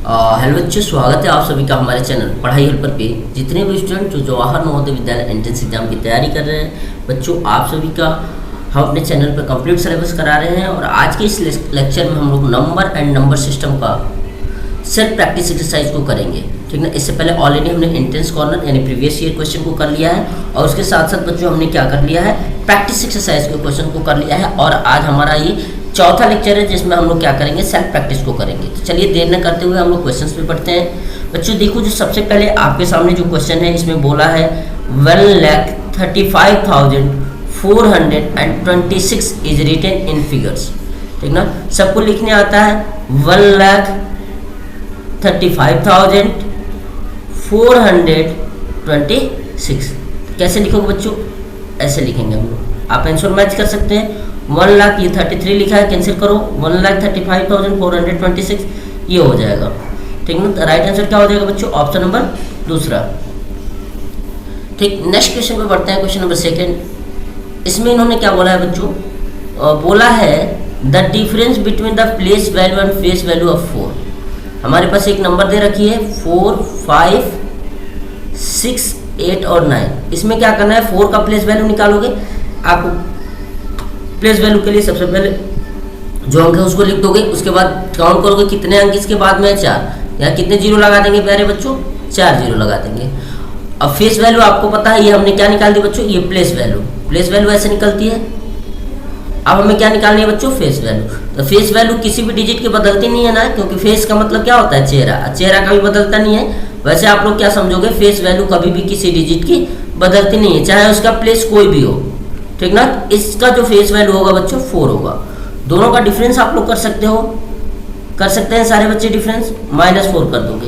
Hello बच्चों, स्वागत है आप सभी का हमारे चैनल पढ़ाई हेल्पर पे। जितने भी स्टूडेंट जो जवाहर नवोदय विद्यालय एंट्रेंस एग्जाम की तैयारी कर रहे हैं बच्चों, आप सभी का हम अपने चैनल पर कंप्लीट सिलेबस करा रहे हैं। और आज के इस लेक्चर में हम लोग नंबर एंड नंबर सिस्टम का सेल्फ प्रैक्टिस एक्सरसाइज को करेंगे, ठीक ना। इससे पहले ऑलरेडी हमने एंट्रेंस कॉर्नर यानी प्रीवियस ईयर क्वेश्चन को कर लिया है, और उसके साथ साथ बच्चों हमने क्या कर लिया है, प्रैक्टिस एक्सरसाइज के क्वेश्चन को कर लिया है। और आज हमारा ये चौथा लेक्चर है जिसमें हम लोग क्या करेंगे, सेल्फ प्रैक्टिस को करेंगे। तो चलिए देर न करते हुए हम लोग क्वेश्चंस पे पढ़ते हैं। बच्चों देखो, जो सबसे पहले आपके सामने जो क्वेश्चन है इसमें बोला है 1,35,426 इज रिटन इन फिगर्स, ठीक ना। सबको लिखने आता है 1,35,426। कैसे लिखोगे बच्चों, ऐसे लिखेंगे हम लोग। आप आंसर मैच कर सकते हैं। 1 लाख, ये 33 लिखा है, कैंसिल करो, 1,35,426 ये हो जाएगा, ठीक ना। राइट आंसर क्या हो जाएगा बच्चों, ऑप्शन नंबर दूसरा। ठीक, नेक्स्ट क्वेश्चन पे बढ़ते हैं, क्वेश्चन नंबर सेकंड। इसमें इन्होंने क्या बोला है बच्चों, बोला है the difference between the place value and face value of 4। हमारे पास एक नंबर दे रखी है 4, 5, 6, 8 और 9। इसमें क्या करना है, 4 का प्लेस वैल्यू निकालोगे। आपको प्लेस वैल्यू के लिए सबसे पहले जो अंक है उसको लिख दोगे, उसके बाद काउंट करोगे कितने अंक इसके बाद में है, 4। यहाँ कितने जीरो लगा देंगे प्यारे बच्चों, 4 जीरो लगा देंगे। अब फेस वैल्यू आपको पता है, ये हमने क्या निकाल दी बच्चों, ये प्लेस वैल्यू। प्लेस वैल्यू ऐसे निकलती है। अब हमें क्या निकालनी है बच्चों, फेस वैल्यू। तो फेस वैल्यू किसी भी डिजिट की बदलती नहीं है ना, क्योंकि फेस का मतलब क्या होता है, चेहरा। चेहरा कभी बदलता नहीं है। वैसे आप लोग क्या समझोगे, फेस वैल्यू कभी भी किसी डिजिट की बदलती नहीं है, चाहे उसका प्लेस कोई भी हो, ठीक ना। इसका जो फेस वैल्यू होगा बच्चों 4 होगा। दोनों का डिफरेंस आप लोग कर सकते हो, कर सकते हैं सारे बच्चे डिफरेंस। -4 कर दोगे,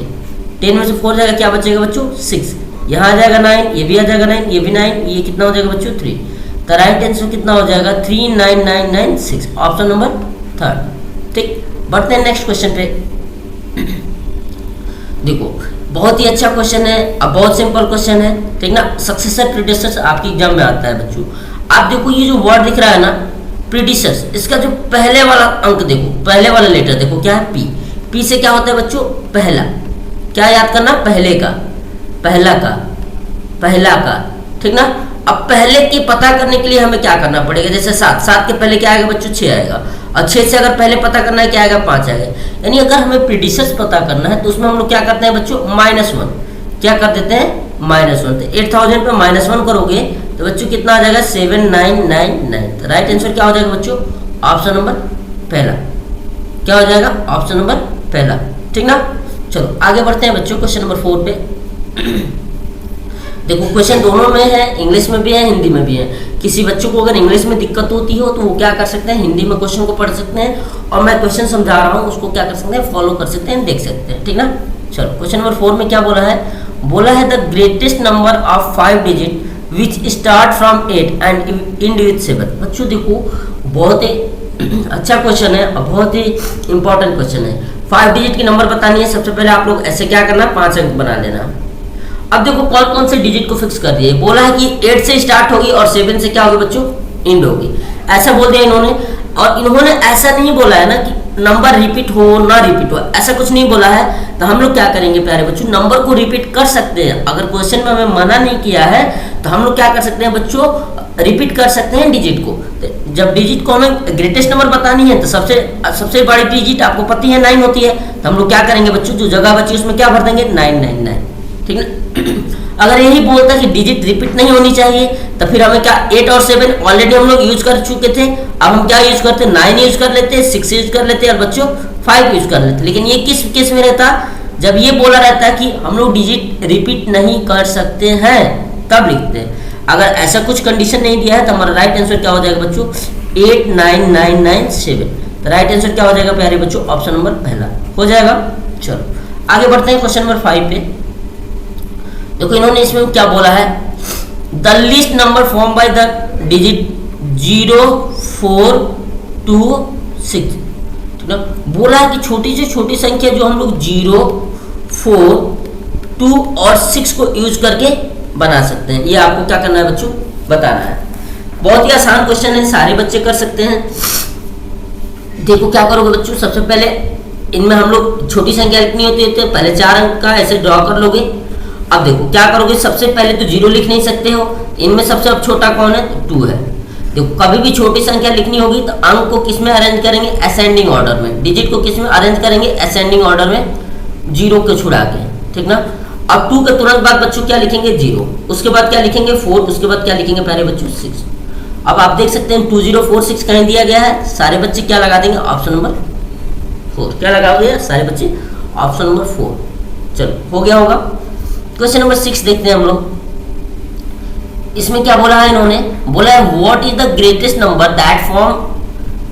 10 में से 4 जाएगा, क्या बचेगा बच्चों, 6। यहाँ आ जाएगा 9, ये भी आ जाएगा 9, ये भी 9, ये कितना हो जाएगा बच्चों, 3। तो राइट आंसर कितना हो जाएगा, 39996, ऑप्शन नंबर 3। ठीक, बढ़ते हैं नेक्स्ट क्वेश्चन पे। देखो, बहुत ही अच्छा क्वेश्चन है, अब बहुत सिंपल क्वेश्चन है, ठीक ना। सक्सेसर प्रीडिसेसर आपकी एग्जाम में आता है बच्चों। आप देखो, ये जो वर्ड दिख रहा है ना, प्रीडिसेसर, इसका जो पहले वाला अंक देखो, पहले वाला लेटर देखो, क्या है, पी। पी से क्या होता है बच्चों, पहला। क्या याद करना, पहले का, पहला का, पहला का, ठीक ना। अब पहले की पता करने के लिए हमें क्या करना पड़ेगा, जैसे 7 के पहले क्या आएगा बच्चों, 6 आएगा। और 6 से अगर पहले पता करना है क्या आएगा, 5 आएगा। यानी अगर हमें प्रीडिसेस पता करना है तो उसमें हम लोग क्या करते हैं बच्चों, -1। क्या कर देते हैं, -1। तो 8000 पे -1 करोगे तो बच्चों कितना आ जाएगा, 7999। तो राइट आंसर क्या हो जाएगा बच्चों, ऑप्शन नंबर पहला। क्या हो जाएगा, ऑप्शन नंबर पहला, ठीक ना। चलो आगे बढ़ते हैं बच्चों, क्वेश्चन नंबर 4 पे। देखो, क्वेश्चन दोनों में है, इंग्लिश में भी है, हिंदी में भी है। किसी बच्चों को अगर इंग्लिश में दिक्कत होती हो तो वो क्या कर सकते हैं, हिंदी में क्वेश्चन को पढ़ सकते हैं, और मैं क्वेश्चन समझा रहा हूँ उसको क्या कर सकते हैं, फॉलो कर सकते हैं, देख सकते हैं, ठीक ना। चलो, क्वेश्चन नंबर 4 में क्या बोला है, बोला है the greatest number of 5 digit which start from 8 and and with 7। बच्चों देखो, बहुत ही अच्छा क्वेश्चन है और बहुत ही इंपॉर्टेंट क्वेश्चन है। 5 डिजिट की नंबर बतानी है। सबसे पहले आप लोग ऐसे क्या करना, 5 अंक बना लेना। अब देखो कौन कौन से डिजिट को फिक्स कर दिए। बोला है कि 8 से स्टार्ट होगी और 7 से क्या होगी बच्चों, एंड होगी। ऐसा बोल दिया इन्होंने। और इन्होंने ऐसा नहीं बोला है ना कि नंबर रिपीट हो ना रिपीट हो, ऐसा कुछ नहीं बोला है। तो हम लोग क्या करेंगे प्यारे बच्चों, नंबर को रिपीट कर सकते हैं। अगर क्वेश्चन में हमें मना नहीं किया है तो हम लोग क्या कर सकते हैं बच्चों, रिपीट कर सकते हैं डिजिट को। जब डिजिट को हमें ग्रेटेस्ट नंबर बतानी है तो सबसे बड़ी डिजिट आपको पता है 9 होती है। तो हम लोग क्या करेंगे बच्चों, जो जगह बची उसमें क्या भर देंगे, 999, ठीक है। अगर यही बोलता कि डिजिट रिपीट नहीं होनी चाहिए तो फिर हमें क्या, 8 और 7 ऑलरेडी हम लोग यूज कर चुके थे। अब हम क्या यूज करते, 9 यूज कर लेते, 6 यूज कर लेते और बच्चों 5 यूज कर लेते। लेकिन ये किस केस में रहता, जब ये बोला रहता है कि हम लोग डिजिट रिपीट नहीं कर सकते हैं, तब लिखते हैं। अगर ऐसा कुछ कंडीशन नहीं दिया है तो हमारा राइट आंसर क्या हो जाएगा बच्चों, 89997। तो राइट आंसर क्या हो जाएगा प्यारे बच्चों, ऑप्शन नंबर पहला हो जाएगा। चलो आगे बढ़ते हैं क्वेश्चन नंबर 5 पे। देखो, इन्होंने इसमें क्या बोला है, the list number form by the digit 0, 4, 2, 6, ठीक है। बोला है कि छोटी से छोटी संख्या जो हम लोग 0, 4, 2 और 6 को यूज करके बना सकते हैं। ये आपको क्या करना है बच्चों, बताना है। बहुत ही आसान क्वेश्चन है, सारे बच्चे कर सकते हैं। देखो क्या करोगे बच्चों, सबसे पहले इनमें हम लोग छोटी संख्या लिखनी होती है तो पहले 4 अंक का ऐसे ड्रॉ कर लोगे। अब देखो क्या करोगे, सबसे पहले तो 0 लिख नहीं सकते हो, इनमें सबसे अब छोटा कौन है, तो 2 है। देखो कभी भी छोटी संख्या लिखनी होगी तो अंक को किस में अरेंज करेंगे, असेंडिंग ऑर्डर में, डिजिट को किस में अरेंज करेंगे, असेंडिंग ऑर्डर में, 0 को छुड़ा के, ठीक ना। अब 2 के तुरंत बाद बच्चों क्या लिखेंगे, 0, उसके बाद क्या लिखेंगे 4, उसके बाद क्या लिखेंगे प्यारे बच्चों 6। अब आप देख सकते हैं 2046 कहीं दिया गया है, सारे बच्चे क्या लगा देंगे, ऑप्शन नंबर 4, क्या लगाओगे सारे बच्चे, ऑप्शन नंबर 4। चलो हो गया होगा। क्वेश्चन नंबर 6 देखते हैं हम लोग। इसमें क्या बोला है इन्होंने, बोला है what is the greatest number that form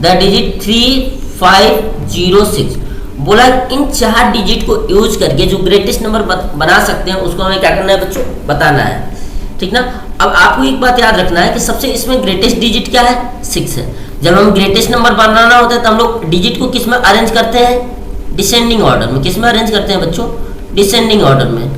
the digit 3506। बोला इन 4 डिजिट को यूज करके जो ग्रेटेस्ट नंबर बना सकते हैं उसको हमें क्या करना है बच्चों, बताना है, ठीक ना। अब आपको एक बात याद रखना है कि सबसे इसमें ग्रेटेस्ट डिजिट क्या है, 6 है। जब हम ग्रेटेस्ट नंबर बनाना होता है तो हम लोग डिजिट को किस में अरेंज करते हैं, डिसेंडिंग ऑर्डर में। किस में अरेंज करते हैं बच्चों, डिसेंडिंग ऑर्डर में,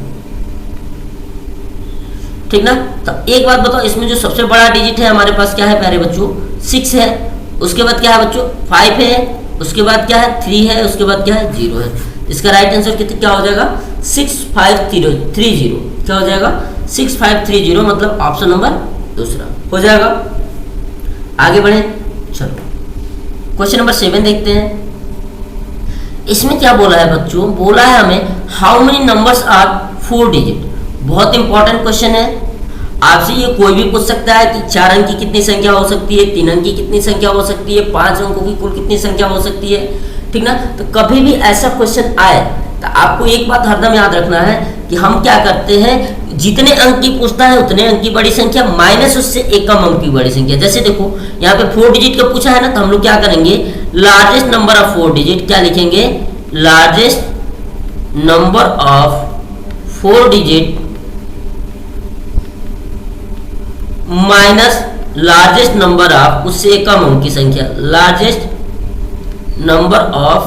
ठीक ना। तो एक बात बताओ, इसमें जो सबसे बड़ा डिजिट है हमारे पास क्या है प्यारे बच्चों, 6 है। उसके बाद क्या है बच्चों, 5 है। उसके बाद क्या है, 3 है। उसके बाद क्या है, 0 है। इसका राइट आंसर कितना क्या हो जाएगा, 6530। क्या हो जाएगा, 6530, मतलब ऑप्शन नंबर दूसरा हो जाएगा। आगे बढ़े, चलो क्वेश्चन नंबर 7 देखते हैं। इसमें क्या बोला है बच्चों, बोला है हमें how many numbers are 4 digit. बहुत इंपॉर्टेंट क्वेश्चन है, आपसे ये कोई भी पूछ सकता है कि 4 अंक की कितनी संख्या हो सकती है, 3 अंक की कितनी संख्या हो सकती है, 5 अंकों की कुल कितनी संख्या हो सकती है, ठीक ना। तो कभी भी ऐसा क्वेश्चन आए तो आपको एक बात हरदम याद रखना है कि हम क्या करते हैं, जितने अंक की पूछता है उतने अंक की बड़ी संख्या माइनस उससे एक कम अंक की बड़ी संख्या। जैसे देखो यहाँ पे 4 डिजिट का पूछा है ना, तो हम लोग क्या करेंगे, लार्जेस्ट नंबर ऑफ 4 डिजिट क्या लिखेंगे, largest number of 4 digit minus largest number of उससे एक कम अंक की संख्या, लार्जेस्ट नंबर ऑफ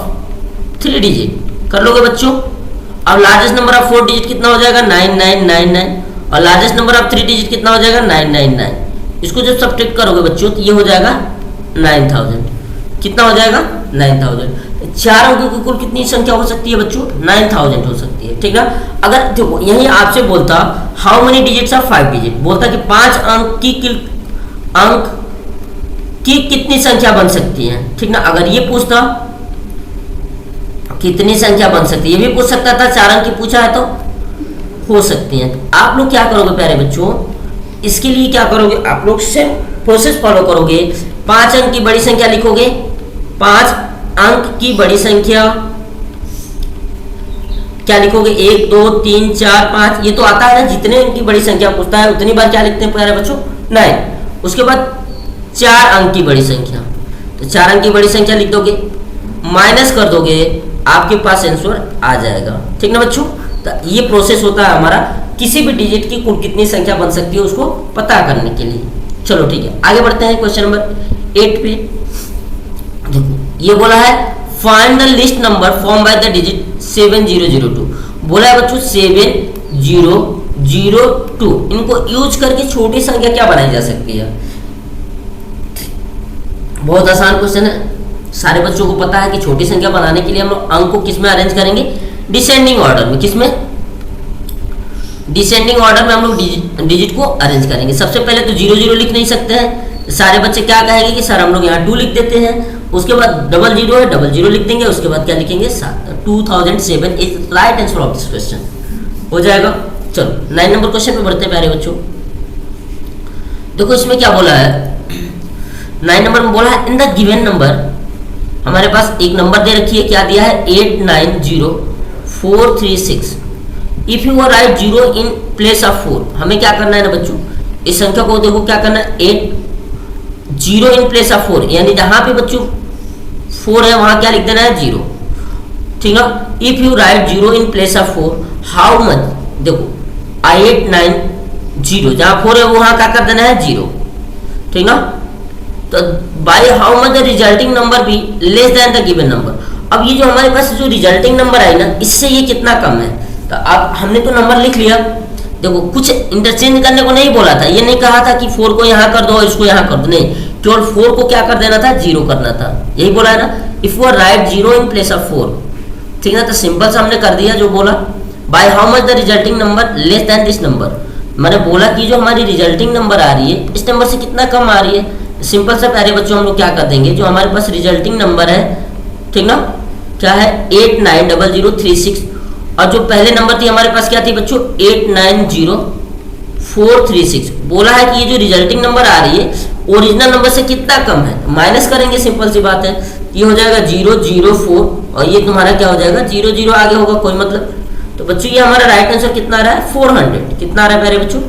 3 डिजिट कर लोगे बच्चों। अब लार्जेस्ट नंबर ऑफ 4 डिजिट कितना हो जाएगा, 9999, और लार्जेस्ट नंबर ऑफ 3 डिजिट कितना हो जाएगा, 999। इसको जब सब्ट्रैक्ट करोगे बच्चों तो ये हो जाएगा 9000। कितना हो जाएगा, 9000। 4 अंकों की कुल कितनी संख्या हो सकती है बच्चों, 9000 हो सकती है, ठीक ना। अगर देखो यही आपसे बोलता how many digits of 5 digit, बोलता कि 5 अंक की कितनी संख्या बन सकती है, ठीक ना। अगर ये पूछता कितनी संख्या बन सकती है, ये भी पूछ सकता था। 4 अंक की पूछा है तो हो सकती है। तो आप लोग क्या करोगे प्यारे बच्चों, इसके लिए क्या करोगे, आप लोग सेम प्रोसेस फॉलो करोगे। 5 अंक की बड़ी संख्या लिखोगे, 5 अंक की बड़ी संख्या क्या लिखोगे, 1 2 3 4 5, ये तो आता है ना। जितने अंक की बड़ी संख्या पूछता है उतनी बार क्या लिखते हैं प्यारे बच्चों, 9। उसके बाद 4 अंक की बड़ी संख्या, तो 4 अंक की बड़ी संख्या लिख दोगे, माइनस कर दोगे, आपके पास आंसर आ जाएगा, ठीक ना बच्चों। तो ये प्रोसेस होता है हमारा किसी भी डिजिट की कुल कितनी संख्या बन सकती है उसको पता करने के लिए। चलो ठीक है, आगे बढ़ते हैं क्वेश्चन नंबर 8 पे। देखो ये बोला है find the list number form by the digit 7002। बोला है बच्चों 7002, इनको यूज करके छोटी संख्या क्या बनाई जा सकती है। बहुत आसान क्वेश्चन है, सारे बच्चों को पता है कि छोटी संख्या बनाने के लिए हम लोग अंक को किस में अरेंज करेंगे, डिसेंडिंग ऑर्डर में। किस में, डिसेंडिंग ऑर्डर में हम लोग डिजिट को अरेंज करेंगे। सबसे पहले तो 00 लिख नहीं सकते हैं, सारे बच्चे क्या कहेंगे कि सर हम लोग यहाँ 2 लिख देते हैं। उसके बाद 00 है, 00 लिख देंगे। उसके बाद क्या लिखेंगे, 2007 is right answer of this question हो जाएगा। चलो 9 नंबर क्वेश्चन पे बढ़ते हैं प्यारे बच्चों। देखो इसमें क्या बोला है, 9 नंबर में बोला है इन द गिवन नंबर, हमारे पास एक नंबर दे रखी है, क्या दिया है 890436। If you are right 0 in place of 4, हमें क्या करना है ना बच्चों, इस संख्या को देखो क्या करना है, 0 इन प्लेस ऑफ 4, यानी जहां पे बच्चों 4 है वहां क्या लिख देना है 0, ठीक ना। If you right 0 in place of 4 how much, देखो 890, जहां 4 है वहां क्या कर देना है 0, ठीक ना। तो by how much the resulting number be less than the given number. अब ये जो हमारे पास जो रिजल्टिंग नंबर आई ना, इससे ये कितना कम है। तो अब हमने तो नंबर लिख लिया, देखो कुछ इंटरचेंज करने को नहीं बोला था, ये नहीं कहा था कि 4 को यहाँ कर दो इसको यहाँ कर दो, नहीं, केवल 4 को क्या कर देना था 0 करना था, यही बोला है ना। If you are right 0 in place of 4 ठीक है। तो सिंपल सा हमने कर दिया जो बोला, by how much the resulting number less then this number. मैंने बोला कि जो हमारी रिजल्टिंग नंबर आ रही है इस नंबर से कितना कम आ रही है। सिंपल सा प्यारे बच्चों हम लोग क्या कर देंगे, जो हमारे पास रिजल्टिंग नंबर है, ठीक ना, क्या है 890036, और जो पहले नंबर थी हमारे पास क्या थी बच्चों 890436। बोला है कि ये जो रिजल्टिंग नंबर आ रही है ओरिजिनल नंबर से कितना कम है, माइनस करेंगे, सिंपल सी बात है। ये हो जाएगा 004 और ये तुम्हारा क्या हो जाएगा 00 आगे होगा, कोई मतलब। तो बच्चों ये हमारा राइट आंसर कितना आ रहा है 400। कितना आ रहा है प्यारे बच्चों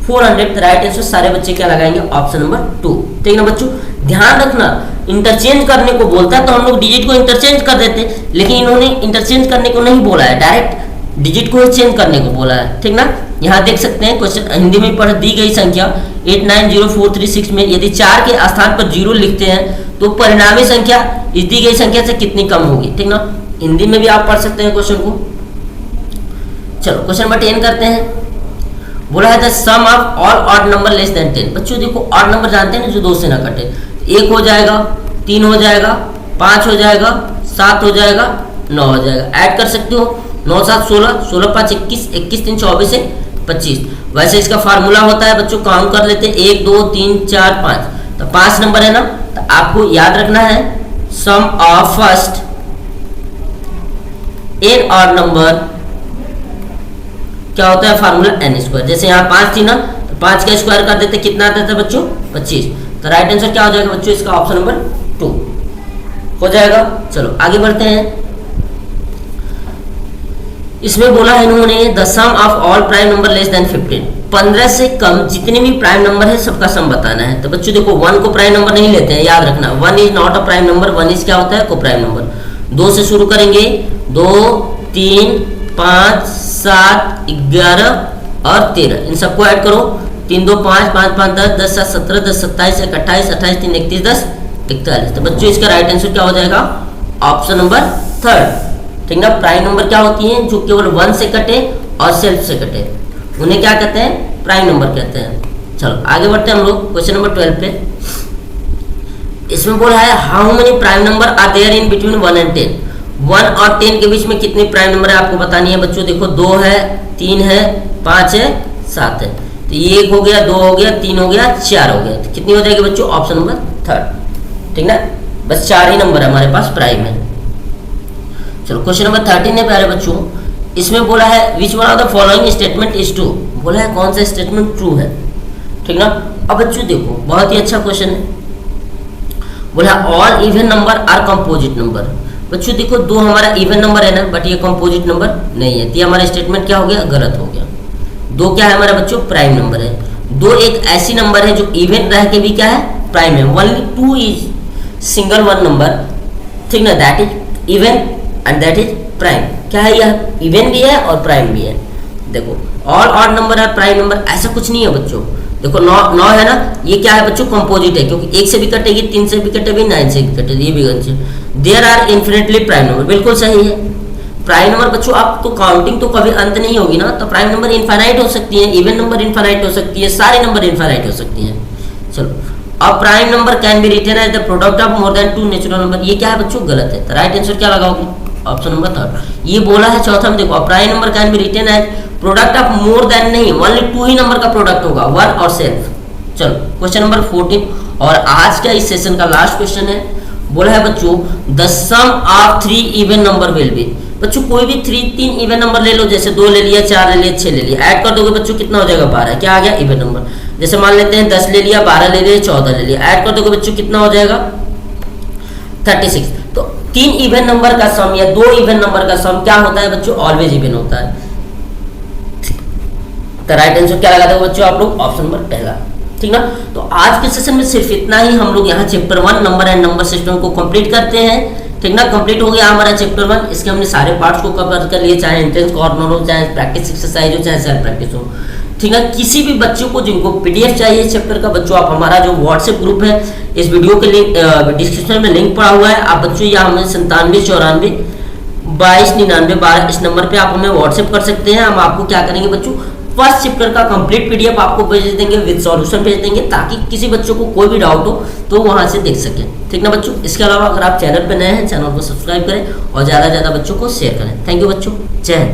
400। राइट आंसर सारे बच्चे क्या लगाएंगे ऑप्शन नंबर 2। ठीक ना बच्चों, ध्यान रखना इंटरचेंज करने को बोलता है तो हम लोग डिजिट को इंटरचेंज कर देते, लेकिन इन्होंने इंटरचेंज करने को नहीं बोला है, डायरेक्ट डिजिट को ही चेंज करने को बोला है। ठीक ना, यहाँ देख सकते हैं क्वेश्चन हिंदी में पढ़ दी गई संख्या 890436 में यदि 4 के स्थान पर 0 लिखते हैं तो परिणामी संख्या इस दी गई संख्या से कितनी कम होगी। ठीक ना, हिंदी में भी आप पढ़ सकते हैं क्वेश्चन को। चलो क्वेश्चन नंबर 10 करते हैं। बोला है the sum of all odd number less than 10। बच्चों देखो ऑड नंबर जानते हैं ना जो 2 से ना कटे, 1 हो जाएगा, 3 हो जाएगा, 5 हो जाएगा, 7 हो जाएगा, 9 हो जाएगा। ऐड कर सकते हो 9 7 16, 16 5 21, 21 3 24 से 25। वैसे इसका फार्मूला होता है बच्चों, काउंट कर लेते 1 2 3 4 5, तो 5 नंबर है ना, तो आपको याद रखना है sum of first n odd number क्या होता है फार्मूला n स्क्वायर। जैसे यहाँ 5 थी ना तो 5 का स्क्वायर कर देते कितना आता था बच्चों 25। तो राइट आंसर क्या हो जाएगा बच्चों इसका ऑप्शन नंबर 2 हो जाएगा। चलो आगे बढ़ते हैं। इसमें बोला है इन्होंने the sum of all prime number less than 15। 15 से कम जितने भी प्राइम नंबर है सबका सम बताना है। तो बच्चों देखो 1 को प्राइम नंबर नहीं लेते हैं, याद रखना 1 is not a prime number, 1 is क्या होता है को प्राइम नंबर। 2 से शुरू करेंगे, 2 3 5 7 11 और 13, इन सबको ऐड करो 3 2 5 5 5 10 10 7 17 10 27 1 28 28 3 31 10 41। तो बच्चों इसका राइट आंसर क्या हो जाएगा ऑप्शन नंबर 3। ठीक ना, प्राइम नंबर क्या होती हैं जो केवल 1 से कटे और सेल्फ से कटे, उन्हें क्या कहते हैं प्राइम नंबर कहते हैं। चलो आगे बढ़ते हैं हम लोग क्वेश्चन नंबर 12 पे। इसमें बोला है how many prime number are there in between 1 and 10। 1 और 10 के बीच में कितने प्राइम नंबर है आपको बतानी है बच्चों। देखो 2 है, 3 है, 5 है, 7 है। तो ये 1 हो गया, 2 हो गया, 3 हो गया, 4 हो गया। तो कितनी हो जाएगी बच्चों ऑप्शन नंबर 3। ठीक ना, बस 4 ही नंबर है हमारे पास प्राइम है। चलो क्वेश्चन नंबर 13 है प्यारे बच्चों। इसमें बोला है which one of the following statement is true. बोला है कौन सा स्टेटमेंट ट्रू है। ठीक ना, अब बच्चों देखो बहुत ही अच्छा क्वेश्चन है। बोला all even number are composite number. बच्चों देखो 2 हमारा इवन नंबर है ना, बट ये कंपोजिट नंबर नहीं है, तो ये हमारा स्टेटमेंट क्या हो गया गलत हो गया। 2 क्या है हमारा बच्चों प्राइम नंबर है। 2 एक ऐसी नंबर है जो इवन रह के भी क्या है प्राइम है। Only 2 is single one number, ठीक ना, that is even and that is prime. क्या है यह इवन भी है और प्राइम भी है। देखो ऑल ऑड नंबर है प्राइम नंबर ऐसा कुछ नहीं है बच्चों। देखो 9 है ना, ये क्या है बच्चों कंपोजिट है, क्योंकि 1 से भी कटेगी, 3 से भी कटेगी, 9 से भी कटेगी, ये भी गलत है। There are infinitely prime number, बिल्कुल सही है। प्राइम नंबर बच्चों आप तो काउंटिंग तो कभी अंत नहीं होगी ना, तो प्राइम नंबर इनफाइनाइट हो सकती है, इवन नंबर इनफाइनाइट हो सकती है, सारे नंबर इनफाइनाइट हो सकती हैं। चलो अब prime number can be written as the product of more than 2 natural number, ये क्या है बच्चों गलत है। तो राइट आंसर क्या लगाओगे ऑप्शन नंबर 3। ये बोला है चौथा में, देखो prime number can be written as product of more than नहीं, ओनली 2 ही नंबर का प्रोडक्ट होगा, 1 और सेल्फ। चलो क्वेश्चन नंबर 14 और आज का इस सेशन का लास्ट क्वेश्चन है। बोला है बच्चों the sum of 3 even number will be. बच्चों कोई भी 3 इवन नंबर ले लो, जैसे 2 ले लिया, 4 ले लिया, 6 ले लिया, ऐड कर दोगे बच्चों कितना हो जाएगा 12। क्या आ गया इवन नंबर। जैसे मान लेते हैं 10 ले लिया, 12 ले लिया, 14 ले लिया, ऐड कर दोगे बच्चों कितना हो जाएगा 36। तो 3 इवन नंबर का सम या 2 इवन नंबर का सम क्या होता है बच्चों ऑलवेज इवन होता है। तो राइट आंसर क्या लगा दोगे बच्चों आप लोग ऑप्शन नंबर पहला। ठीक ना, तो आज के सेशन में सिर्फ इतना ही। हम लोग यहाँ chapter 1 number and number system को कंप्लीट करते हैं। ठीक ना, कंप्लीट हो गया हमारा चैप्टर 1। इसके हमने सारे पार्ट्स को कवर कर लिए, चाहे एंट्रेंस कॉर्नर हो, चाहे प्रैक्टिस एक्सरसाइज हो, चाहे सेल्फ प्रैक्टिस हो। ठीक है, किसी भी बच्चों को जिनको पीडीएफ चाहिए चैप्टर का, बच्चों आप हमारा जो व्हाट्सएप ग्रुप है इस वीडियो के लिंक डिस्क्रिप्शन में लिंक पड़ा हुआ है। आप बच्चों या हमें 97 94 22 99 12 इस नंबर पे आप हमें व्हाट्सएप कर सकते हैं। हम आपको क्या करेंगे बच्चों फर्स्ट चैप्टर का कंप्लीट पीडीएफ आपको भेज देंगे, विद सॉल्यूशन भेज देंगे, ताकि किसी बच्चों को कोई भी डाउट हो तो वहां से देख सकें। ठीक ना बच्चों। इसके अलावा अगर आप चैनल पर नए हैं, चैनल को सब्सक्राइब करें और ज़्यादा से ज़्यादा बच्चों को शेयर करें। थैंक यू बच्चों, जय हिंद।